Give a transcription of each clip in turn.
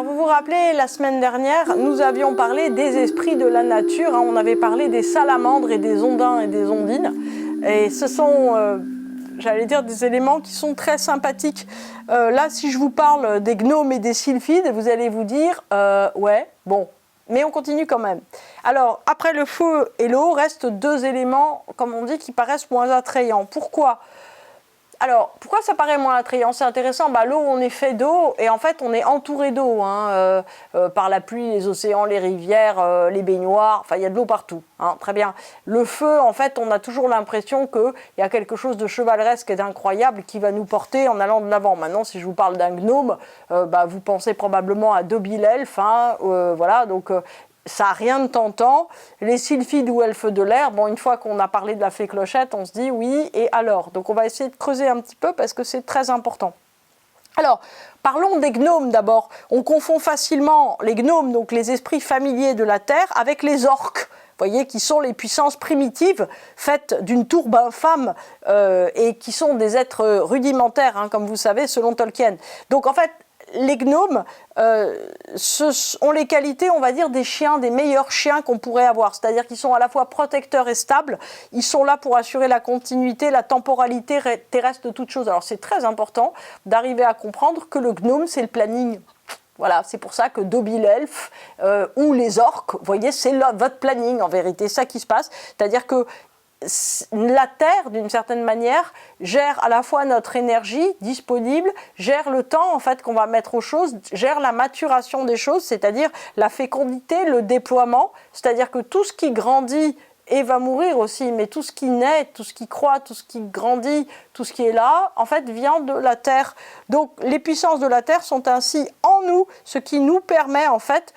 Alors vous vous rappelez, la semaine dernière, nous avions parlé des esprits de la nature, hein, on avait parlé des salamandres et des ondins et des ondines, et ce sont, j'allais dire, des éléments qui sont très sympathiques. Là, si je vous parle des gnomes et des sylphides, vous allez vous dire, ouais, bon, mais on continue quand même. Alors, après le feu et l'eau, restent deux éléments, comme on dit, qui paraissent moins attrayants. Pourquoi ? Alors, pourquoi ça paraît moins attrayant? C'est intéressant, l'eau, on est fait d'eau, et en fait, on est entouré d'eau, hein, par la pluie, les océans, les rivières, les baignoires, enfin, il y a de l'eau partout, hein, très bien. Le feu, en fait, on a toujours l'impression qu'il y a quelque chose de chevaleresque et d'incroyable qui va nous porter en allant de l'avant. Maintenant, si je vous parle d'un gnome, vous pensez probablement à Dobby l'elfe, hein, voilà, donc... ça n'a rien de tentant. Les sylphides ou elfes de l'air, bon, une fois qu'on a parlé de la fée Clochette, on se dit oui, et alors? Donc on va essayer de creuser un petit peu parce que c'est très important. Alors, parlons des gnomes d'abord. On confond facilement les gnomes, donc les esprits familiers de la Terre, avec les orques. Vous voyez, qui sont les puissances primitives, faites d'une tourbe infâme et qui sont des êtres rudimentaires, hein, comme vous savez, selon Tolkien. Donc en fait, les gnomes ont les qualités, on va dire, des chiens, des meilleurs chiens qu'on pourrait avoir. C'est-à-dire qu'ils sont à la fois protecteurs et stables. Ils sont là pour assurer la continuité, la temporalité terrestre de toute chose. Alors c'est très important d'arriver à comprendre que le gnome, c'est le planning. Voilà, c'est pour ça que Dobby l'elfe ou les orques, vous voyez, c'est votre planning en vérité, c'est ça qui se passe. C'est-à-dire que la Terre, d'une certaine manière, gère à la fois notre énergie disponible, gère le temps en fait qu'on va mettre aux choses, gère la maturation des choses, c'est-à-dire la fécondité, le déploiement, c'est-à-dire que tout ce qui grandit et va mourir aussi, mais tout ce qui naît, tout ce qui croît, tout ce qui grandit, tout ce qui est là, en fait, vient de la Terre. Donc, les puissances de la Terre sont ainsi en nous, ce qui nous permet, en fait,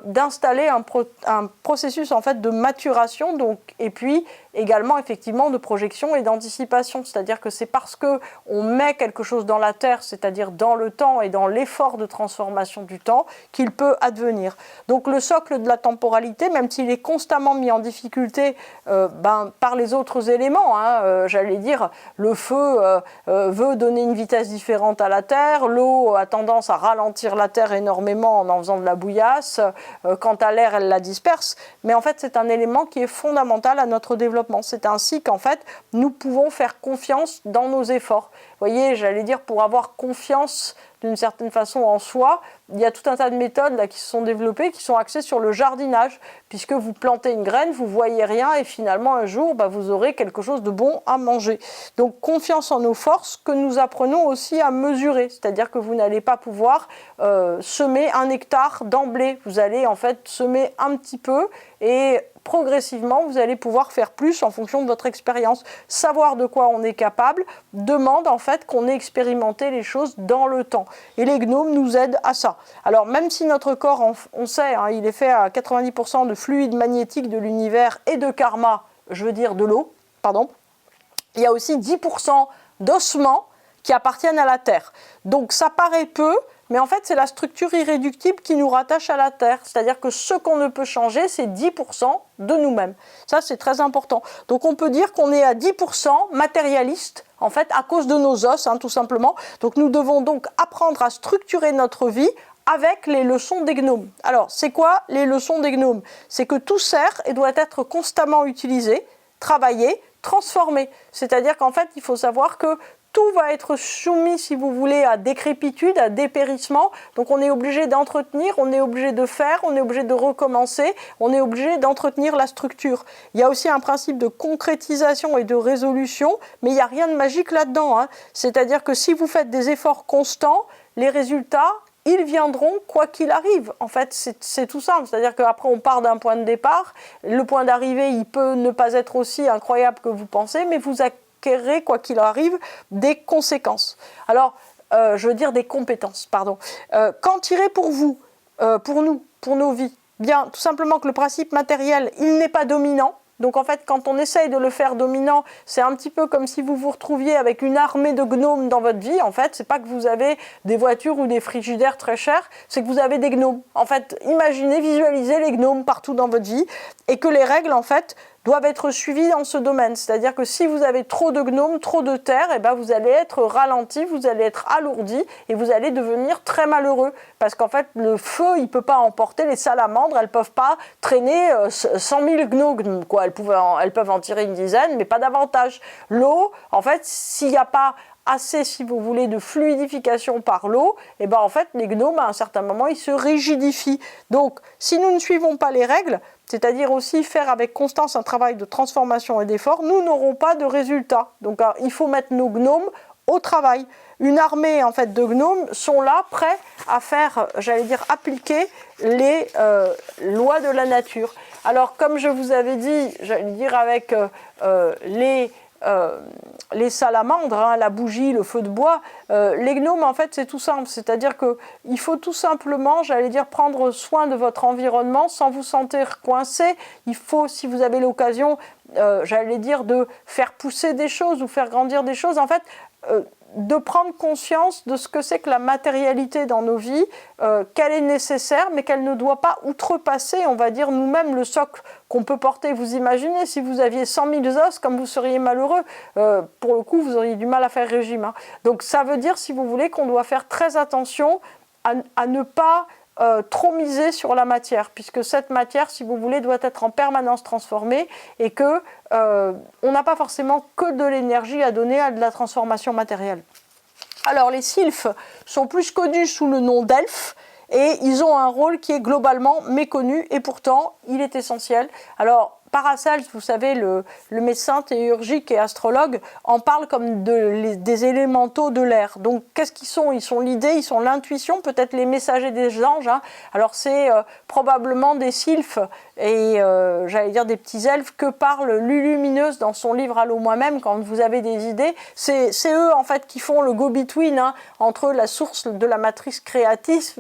d'installer un processus en fait de maturation, donc, et puis également effectivement de projection et d'anticipation. C'est-à-dire que c'est parce qu'on met quelque chose dans la terre, c'est-à-dire dans le temps et dans l'effort de transformation du temps, qu'il peut advenir. Donc le socle de la temporalité, même s'il est constamment mis en difficulté par les autres éléments, hein, j'allais dire, le feu veut donner une vitesse différente à la terre, l'eau a tendance à ralentir la terre énormément en faisant de la bouillasse, quant à l'air, elle la disperse, mais en fait, c'est un élément qui est fondamental à notre développement. C'est ainsi qu'en fait, nous pouvons faire confiance dans nos efforts. Vous voyez, j'allais dire, pour avoir confiance d'une certaine façon en soi, il y a tout un tas de méthodes là, qui se sont développées, qui sont axées sur le jardinage, puisque vous plantez une graine, vous ne voyez rien, et finalement, un jour, vous aurez quelque chose de bon à manger. Donc, confiance en nos forces, que nous apprenons aussi à mesurer, c'est-à-dire que vous n'allez pas pouvoir semer 1 hectare d'emblée. Vous allez en fait semer un petit peu, et progressivement, vous allez pouvoir faire plus en fonction de votre expérience. Savoir de quoi on est capable demande en fait qu'on ait expérimenté les choses dans le temps. Et les gnomes nous aident à ça. Alors même si notre corps, on sait, hein, il est fait à 90% de fluide magnétique de l'univers et de karma, je veux dire de l'eau, pardon, il y a aussi 10% d'ossements qui appartiennent à la Terre. Donc ça paraît peu, mais en fait, c'est la structure irréductible qui nous rattache à la Terre. C'est-à-dire que ce qu'on ne peut changer, c'est 10% de nous-mêmes. Ça, c'est très important. Donc, on peut dire qu'on est à 10% matérialiste, en fait, à cause de nos os, hein, tout simplement. Donc, nous devons donc apprendre à structurer notre vie avec les leçons des gnomes. Alors, c'est quoi les leçons des gnomes? C'est que tout sert et doit être constamment utilisé, travaillé, transformé. C'est-à-dire qu'en fait, il faut savoir que tout va être soumis, si vous voulez, à décrépitude, à dépérissement. Donc on est obligé d'entretenir, on est obligé de faire, on est obligé de recommencer, on est obligé d'entretenir la structure. Il y a aussi un principe de concrétisation et de résolution, mais il n'y a rien de magique là-dedans, hein. C'est-à-dire que si vous faites des efforts constants, les résultats, ils viendront quoi qu'il arrive. En fait, c'est tout simple. C'est-à-dire qu'après, on part d'un point de départ. Le point d'arrivée, il peut ne pas être aussi incroyable que vous pensez, mais vous acquérez, quoi qu'il arrive, des conséquences. Alors, je veux dire des compétences, pardon. Qu'en tirer pour vous, pour nous, pour nos vies? Bien, tout simplement que le principe matériel, il n'est pas dominant. Donc en fait, quand on essaye de le faire dominant, c'est un petit peu comme si vous vous retrouviez avec une armée de gnomes dans votre vie. En fait, c'est pas que vous avez des voitures ou des frigidaires très chers, c'est que vous avez des gnomes. En fait, imaginez, visualisez les gnomes partout dans votre vie et que les règles, en fait, doivent être suivis dans ce domaine. C'est-à-dire que si vous avez trop de gnomes, trop de terre, eh ben vous allez être ralenti, vous allez être alourdi et vous allez devenir très malheureux. Parce qu'en fait, le feu, il ne peut pas emporter les salamandres, elles ne peuvent pas traîner 100 000 gnomes, quoi. Elles peuvent en tirer une dizaine, mais pas davantage. L'eau, en fait, s'il n'y a pas assez, si vous voulez, de fluidification par l'eau, et ben en fait, les gnomes, à un certain moment, ils se rigidifient. Donc, si nous ne suivons pas les règles, c'est-à-dire aussi faire avec constance un travail de transformation et d'effort, nous n'aurons pas de résultat. Donc, il faut mettre nos gnomes au travail. Une armée en fait de gnomes sont là, prêts à faire, j'allais dire, appliquer les lois de la nature. Alors, comme je vous avais dit, j'allais dire avec les salamandres, hein, la bougie, le feu de bois, les gnomes, en fait, c'est tout simple. C'est-à-dire qu'il faut tout simplement, j'allais dire, prendre soin de votre environnement sans vous sentir coincé. Il faut, si vous avez l'occasion, j'allais dire, de faire pousser des choses ou faire grandir des choses, en fait, de prendre conscience de ce que c'est que la matérialité dans nos vies, qu'elle est nécessaire, mais qu'elle ne doit pas outrepasser, on va dire, nous-mêmes, le socle qu'on peut porter. Vous imaginez, si vous aviez 100 000 os, comme vous seriez malheureux, pour le coup, vous auriez du mal à faire régime. Hein. Donc ça veut dire, si vous voulez, qu'on doit faire très attention à ne pas trop miser sur la matière, puisque cette matière, si vous voulez, doit être en permanence transformée et que on n'a pas forcément que de l'énergie à donner à de la transformation matérielle. Alors les sylphes sont plus connus sous le nom d'elfes et ils ont un rôle qui est globalement méconnu et pourtant il est essentiel. Alors Paracelse, vous savez, le médecin théurgique et astrologue, en parle comme des élémentaux de l'air. Donc, qu'est-ce qu'ils sont? Ils sont l'idée, ils sont l'intuition, peut-être les messagers des anges. Hein. Alors, c'est probablement des sylphes et, j'allais dire, des petits elfes que parle Lulumineuse dans son livre « Allô moi-même » quand vous avez des idées. C'est eux, en fait, qui font le go-between hein, entre la source de la matrice créative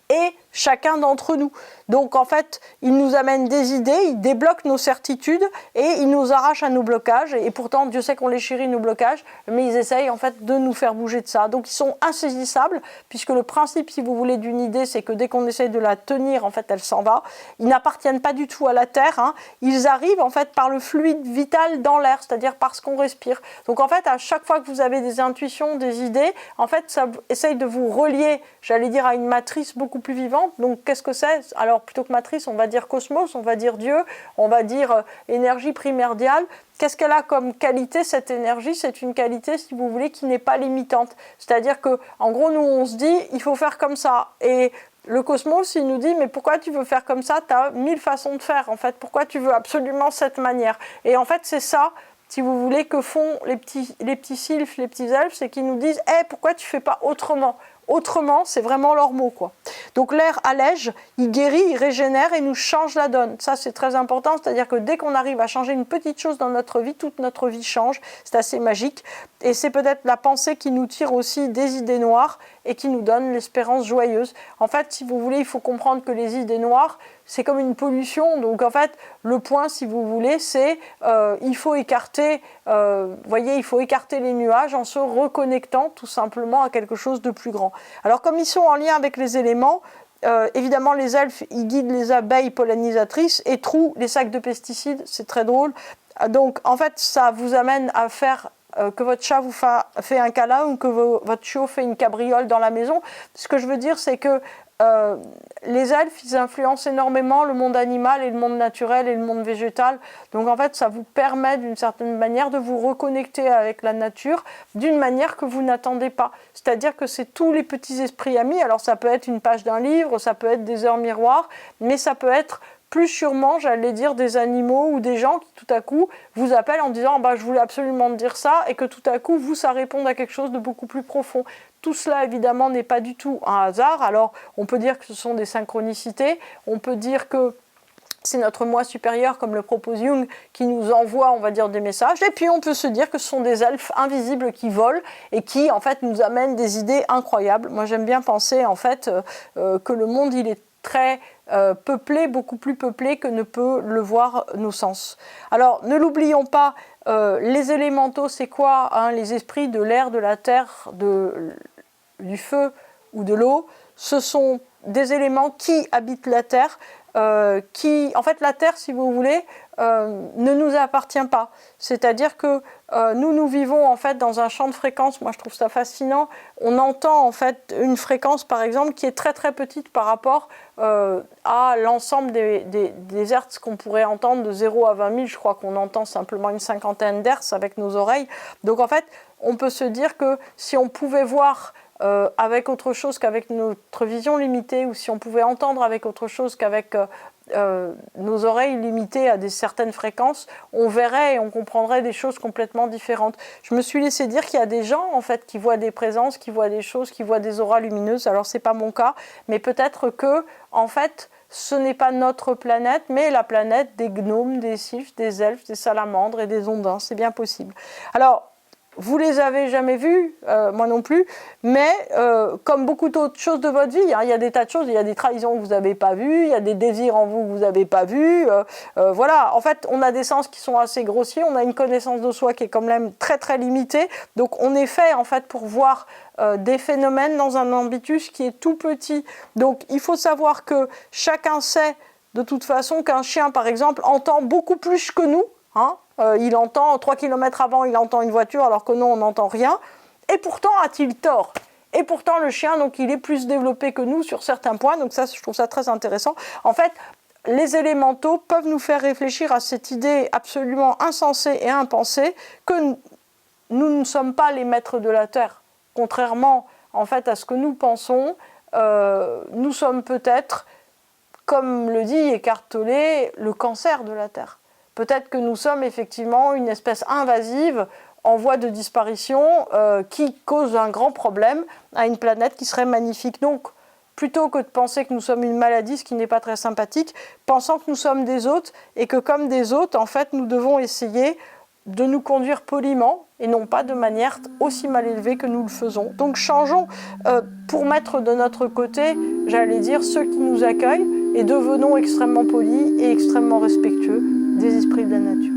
et chacun d'entre nous. Donc en fait, ils nous amènent des idées, ils débloquent nos certitudes et ils nous arrachent à nos blocages. Et pourtant, Dieu sait qu'on les chérit, nos blocages, mais ils essayent en fait de nous faire bouger de ça. Donc ils sont insaisissables, puisque le principe, si vous voulez, d'une idée, c'est que dès qu'on essaye de la tenir, en fait, elle s'en va. Ils n'appartiennent pas du tout à la Terre. Hein. Ils arrivent en fait par le fluide vital dans l'air, c'est-à-dire parce qu'on respire. Donc en fait, à chaque fois que vous avez des intuitions, des idées, en fait, ça essaye de vous relier, j'allais dire, à une matrice beaucoup plus vivante. Donc qu'est-ce que c'est? Alors plutôt que matrice, on va dire cosmos, on va dire Dieu, on va dire énergie primordiale. Qu'est-ce qu'elle a comme qualité, cette énergie? C'est une qualité, si vous voulez, qui n'est pas limitante. C'est-à-dire que, en gros, nous, on se dit, il faut faire comme ça. Et le cosmos, il nous dit, mais pourquoi tu veux faire comme ça? Tu as 1000 façons de faire, en fait. Pourquoi tu veux absolument cette manière? Et en fait, c'est ça, si vous voulez, que font les petits sylphes, les petits elfes, c'est qu'ils nous disent, pourquoi tu fais pas autrement? Autrement, c'est vraiment leur mot, quoi. Donc l'air allège, il guérit, il régénère et nous change la donne. Ça, c'est très important, c'est-à-dire que dès qu'on arrive à changer une petite chose dans notre vie, toute notre vie change. C'est assez magique. Et c'est peut-être la pensée qui nous tire aussi des idées noires et qui nous donne l'espérance joyeuse. En fait, si vous voulez, il faut comprendre que les idées noires, c'est comme une pollution. Donc en fait, le point, si vous voulez, c'est il faut écarter, voyez, il faut écarter les nuages en se reconnectant tout simplement à quelque chose de plus grand. Alors comme ils sont en lien avec les éléments, évidemment les elfes, ils guident les abeilles pollinisatrices et trouent les sacs de pesticides, c'est très drôle. Donc en fait, ça vous amène à faire que votre chat vous fait un câlin ou que votre chiot fait une cabriole dans la maison. Ce que je veux dire, c'est que les elfes, ils influencent énormément le monde animal et le monde naturel et le monde végétal. Donc en fait, ça vous permet d'une certaine manière de vous reconnecter avec la nature d'une manière que vous n'attendez pas. C'est-à-dire que c'est tous les petits esprits amis. Alors ça peut être une page d'un livre, ça peut être des heures miroirs, mais ça peut être plus sûrement, j'allais dire, des animaux ou des gens qui tout à coup vous appellent en disant je voulais absolument te dire ça, et que tout à coup vous, ça réponde à quelque chose de beaucoup plus profond. Tout cela évidemment n'est pas du tout un hasard. Alors on peut dire que ce sont des synchronicités, on peut dire que c'est notre moi supérieur, comme le propose Jung, qui nous envoie, on va dire, des messages. Et puis on peut se dire que ce sont des elfes invisibles qui volent et qui en fait nous amènent des idées incroyables. Moi j'aime bien penser en fait que le monde il est très peuplé, beaucoup plus peuplé que ne peut le voir nos sens. Alors ne l'oublions pas, les élémentaux c'est quoi, hein, les esprits de l'air, de la terre, du feu ou de l'eau, ce sont des éléments qui habitent la Terre, en fait, la Terre, si vous voulez, ne nous appartient pas. C'est-à-dire que nous vivons en fait dans un champ de fréquences. Moi, je trouve ça fascinant. On entend en fait une fréquence, par exemple, qui est très très petite par rapport à l'ensemble des hertz qu'on pourrait entendre de 0 à 20 000. Je crois qu'on entend simplement une cinquantaine d'hertz avec nos oreilles. Donc en fait, on peut se dire que si on pouvait voir avec autre chose qu'avec notre vision limitée, ou si on pouvait entendre avec autre chose qu'avec nos oreilles limitées à certaines fréquences, on verrait et on comprendrait des choses complètement différentes. Je me suis laissé dire qu'il y a des gens en fait qui voient des présences, qui voient des choses, qui voient des auras lumineuses. Alors c'est pas mon cas, mais peut-être que en fait ce n'est pas notre planète, mais la planète des gnomes, des sylphes, des elfes, des salamandres et des ondins. C'est bien possible. Alors vous les avez jamais vus, moi non plus, mais comme beaucoup d'autres choses de votre vie, hein, il y a des tas de choses, il y a des trahisons que vous n'avez pas vues, il y a des désirs en vous que vous n'avez pas vus, voilà. En fait, on a des sens qui sont assez grossiers, on a une connaissance de soi qui est quand même très très limitée, donc on est fait en fait pour voir des phénomènes dans un ambitus qui est tout petit. Donc il faut savoir que chacun sait de toute façon qu'un chien, par exemple, entend beaucoup plus que nous, hein. Il entend 3 km avant, il entend une voiture, alors que nous, on n'entend rien. Et pourtant, a-t-il tort? Et pourtant, le chien, donc, il est plus développé que nous sur certains points. Donc ça, je trouve ça très intéressant. En fait, les élémentaux peuvent nous faire réfléchir à cette idée absolument insensée et impensée que nous ne sommes pas les maîtres de la Terre. Contrairement, en fait, à ce que nous pensons, nous sommes peut-être, comme le dit Eckhart Tolle, le cancer de la Terre. Peut-être que nous sommes effectivement une espèce invasive en voie de disparition qui cause un grand problème à une planète qui serait magnifique. Donc, plutôt que de penser que nous sommes une maladie, ce qui n'est pas très sympathique, pensons que nous sommes des hôtes et que comme des hôtes, en fait, nous devons essayer de nous conduire poliment et non pas de manière aussi mal élevée que nous le faisons. Donc changeons pour mettre de notre côté, j'allais dire, ceux qui nous accueillent et devenons extrêmement polis et extrêmement respectueux des esprits de la nature.